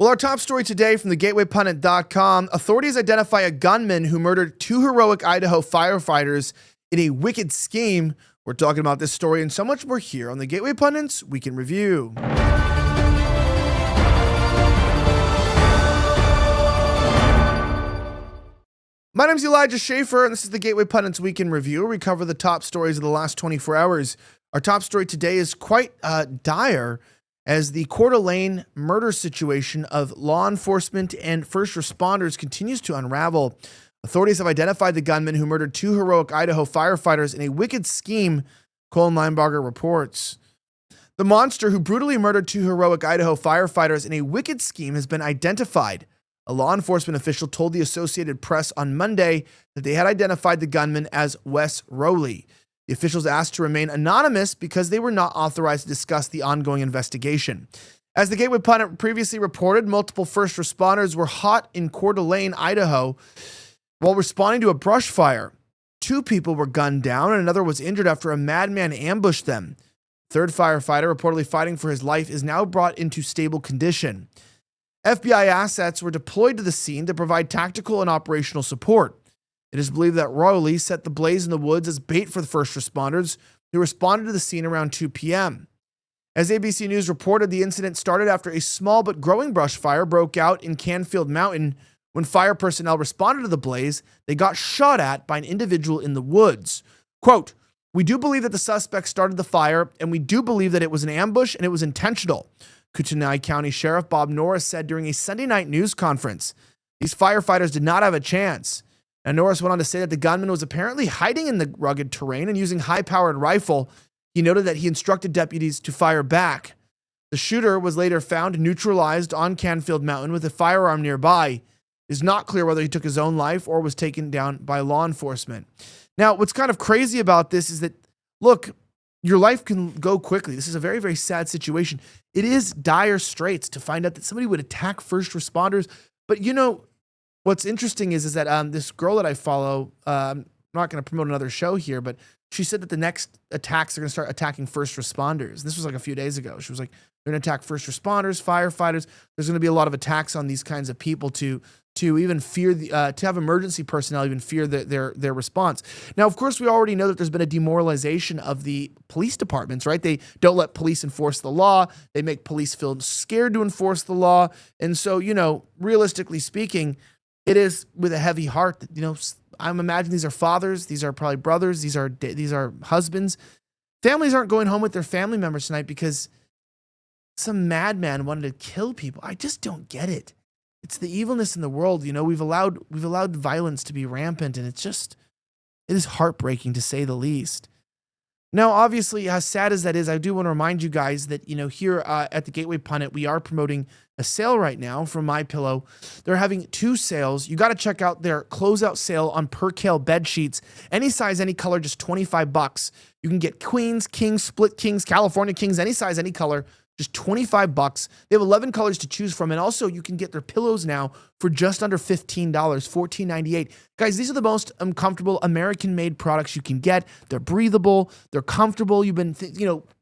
Well, our top story today from the GatewayPundit.com, authorities identify a gunman who murdered two heroic Idaho firefighters in a wicked scheme. We're talking about this story and so much more here on the Gateway Pundit's Week in Review. My name's Elijah Schaffer, and this is the Gateway Pundit's Week in Review, where we cover the top stories of the last 24 hours. Our top story today is quite dire, as the Coeur d'Alene murder situation of law enforcement and first responders continues to unravel. Authorities have identified the gunman who murdered two heroic Idaho firefighters in a wicked scheme, Colin Linebarger reports. The monster who brutally murdered two heroic Idaho firefighters in a wicked scheme has been identified. A law enforcement official told the Associated Press on Monday that they had identified the gunman as Wes Rowley. The officials asked to remain anonymous because they were not authorized to discuss the ongoing investigation. As the Gateway Pundit previously reported, multiple first responders were hot in Coeur d'Alene, Idaho, while responding to a brush fire. Two people were gunned down and another was injured after a madman ambushed them. Third firefighter, reportedly fighting for his life, is now brought into stable condition. FBI assets were deployed to the scene to provide tactical and operational support. It is believed that Rowley set the blaze in the woods as bait for the first responders who responded to the scene around 2 p.m. As ABC News reported, the incident started after a small but growing brush fire broke out in Canfield Mountain. When fire personnel responded to the blaze, they got shot at by an individual in the woods. Quote, "We do believe that the suspect started the fire, and we do believe that it was an ambush and it was intentional," Kootenai County Sheriff Bob Norris said during a Sunday night news conference. These firefighters did not have a chance. And Norris went on to say that the gunman was apparently hiding in the rugged terrain and using high-powered rifle. He noted that he instructed deputies to fire back. The shooter was later found neutralized on Canfield Mountain with a firearm nearby. It is not clear whether he took his own life or was taken down by law enforcement. Now, what's kind of crazy about this is that, look, your life can go quickly. This is a very, very sad situation. It is dire straits to find out that somebody would attack first responders. But, you know, what's interesting is that this girl that I follow, I'm not going to promote another show here, but she said that the next attacks are going to start attacking first responders. This was like a few days ago. She was like, they're going to attack first responders, firefighters. There's going to be a lot of attacks on these kinds of people to even fear to have emergency personnel even fear their response. Now, of course, we already know that there's been a demoralization of the police departments, right? They don't let police enforce the law. They make police feel scared to enforce the law. And so, you know, realistically speaking, it is with a heavy heart that, you know, I'm imagining these are fathers, these are probably brothers, these are husbands. Families aren't going home with their family members tonight because some madman wanted to kill people. I just don't get it. It's the evilness in the world. You know, we've allowed violence to be rampant, and it is heartbreaking to say the least. Now, obviously, as sad as that is, I do want to remind you guys that, you know, here at the Gateway Pundit, we are promoting a sale right now from MyPillow. They're having two sales. You got to check out their closeout sale on Percale bed sheets. Any size, any color, just $25. You can get queens, kings, split kings, California kings, any size, any color, just $25. They have 11 colors to choose from. And also you can get their pillows now for just under $15, $14.98. Guys, these are the most comfortable American-made products you can get. They're breathable. They're comfortable. You've been,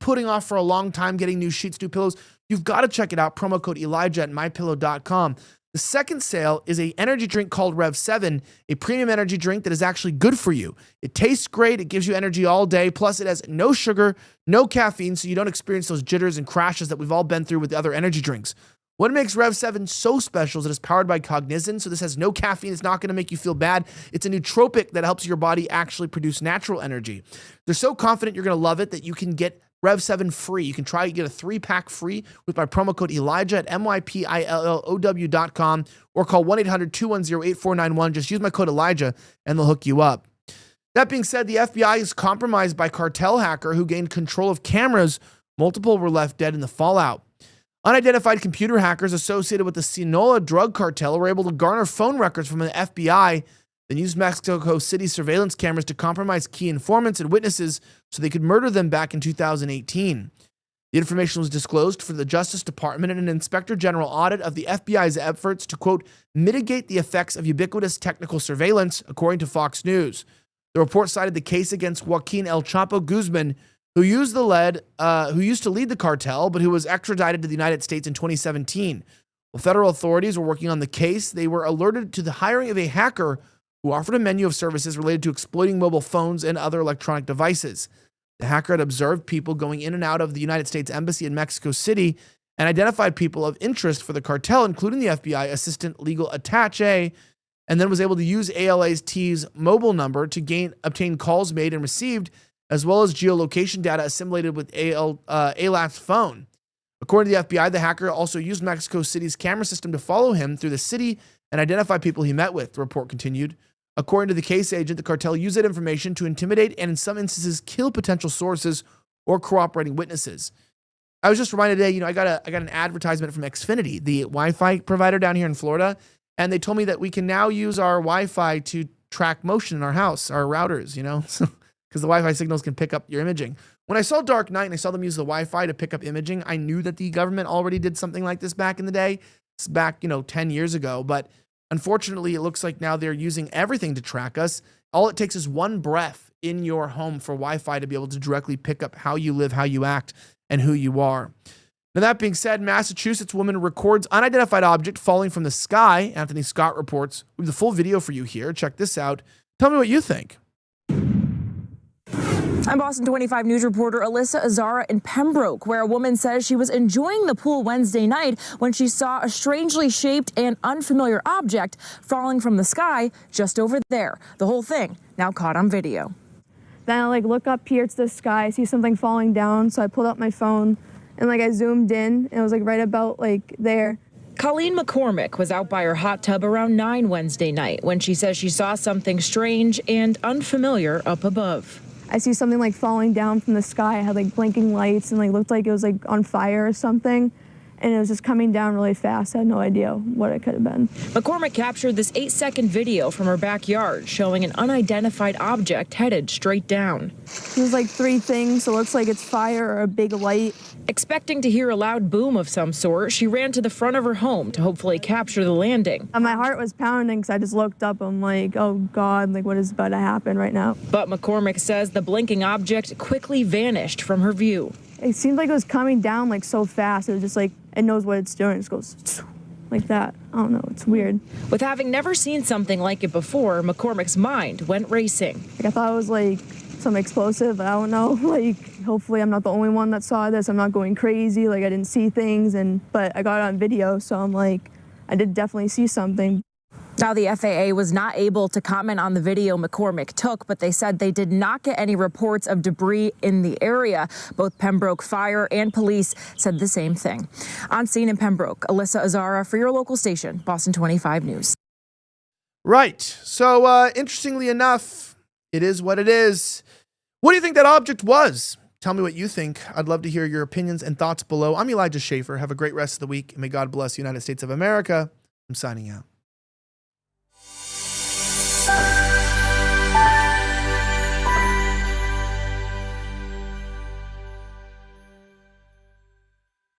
putting off for a long time getting new sheets, new pillows. You've got to check it out. Promo code Elijah at mypillow.com. The second sale is an energy drink called Rev 7, a premium energy drink that is actually good for you. It tastes great. It gives you energy all day. Plus, it has no sugar, no caffeine, so you don't experience those jitters and crashes that we've all been through with the other energy drinks. What makes Rev 7 so special is that it's powered by Cognizant, so this has no caffeine. It's not going to make you feel bad. It's a nootropic that helps your body actually produce natural energy. They're so confident you're going to love it that you can get Rev 7 free. You can get a 3-pack free with my promo code Elijah at mypillow.com or call 1-800-210-8491. Just use my code Elijah and they'll hook you up. That being said, the FBI is compromised by Cartel hacker who gained control of cameras. Multiple were left dead in the fallout. Unidentified computer hackers associated with the Sinaloa drug cartel were able to garner phone records from the FBI, then used Mexico City surveillance cameras to compromise key informants and witnesses so they could murder them back in 2018. The information was disclosed for the Justice Department in an Inspector General audit of the FBI's efforts to, quote, mitigate the effects of ubiquitous technical surveillance, according to Fox News. The report cited the case against Joaquin El Chapo Guzman, who used to lead the cartel, but who was extradited to the United States in 2017. While federal authorities were working on the case, they were alerted to the hiring of a hacker who offered a menu of services related to exploiting mobile phones and other electronic devices. The hacker had observed people going in and out of the United States Embassy in Mexico City and identified people of interest for the cartel, including the FBI Assistant Legal Attaché, and then was able to use ALA's mobile number to obtain calls made and received, as well as geolocation data assimilated with ALA's phone. According to the FBI, the hacker also used Mexico City's camera system to follow him through the city and identify people he met with, the report continued. According to the case agent, the cartel used that information to intimidate and in some instances kill potential sources or cooperating witnesses. I was just reminded today, I got an advertisement from Xfinity, the Wi-Fi provider down here in Florida, and they told me that we can now use our Wi-Fi to track motion in our house, our routers, because the Wi-Fi signals can pick up your imaging. When I saw Dark Knight and I saw them use the Wi-Fi to pick up imaging, I knew that the government already did something like this back in the day. It's back, 10 years ago, but unfortunately, it looks like now they're using everything to track us. All it takes is one breath in your home for Wi-Fi to be able to directly pick up how you live, how you act, and who you are. Now, that being said, Massachusetts woman records unidentified object falling from the sky. Anthony Scott reports. We have the full video for you here. Check this out. Tell me what you think. I'm Boston 25 News reporter Alyssa Azara in Pembroke, where a woman says she was enjoying the pool Wednesday night when she saw a strangely shaped and unfamiliar object falling from the sky just over there. The whole thing now caught on video. Then I look up here to the sky, I see something falling down, so I pulled up my phone and I zoomed in, and it was right about there. Colleen McCormick was out by her hot tub around 9 Wednesday night when she says she saw something strange and unfamiliar up above. I see something falling down from the sky. It had blinking lights and looked like it was on fire or something. And it was just coming down really fast. I had no idea what it could have been. McCormick captured this 8-second video from her backyard showing an unidentified object headed straight down. There's 3 things. So it looks like it's fire or a big light. Expecting to hear a loud boom of some sort, she ran to the front of her home to hopefully capture the landing. And my heart was pounding because I just looked up. I'm oh God, what is about to happen right now? But McCormick says the blinking object quickly vanished from her view. It seemed like it was coming down so fast. It was just it knows what it's doing. It just goes like that. I don't know. It's weird. With having never seen something like it before, McCormick's mind went racing. I thought it was some explosive. I don't know. Hopefully I'm not the only one that saw this. I'm not going crazy. I didn't see things, but I got it on video, so I'm I did definitely see something. Now, the FAA was not able to comment on the video McCormick took, but they said they did not get any reports of debris in the area. Both Pembroke Fire and police said the same thing. On scene in Pembroke, Alyssa Azara for your local station, Boston 25 News. Right. So, interestingly enough, it is what it is. What do you think that object was? Tell me what you think. I'd love to hear your opinions and thoughts below. I'm Elijah Schaffer. Have a great rest of the week, and may God bless the United States of America. I'm signing out.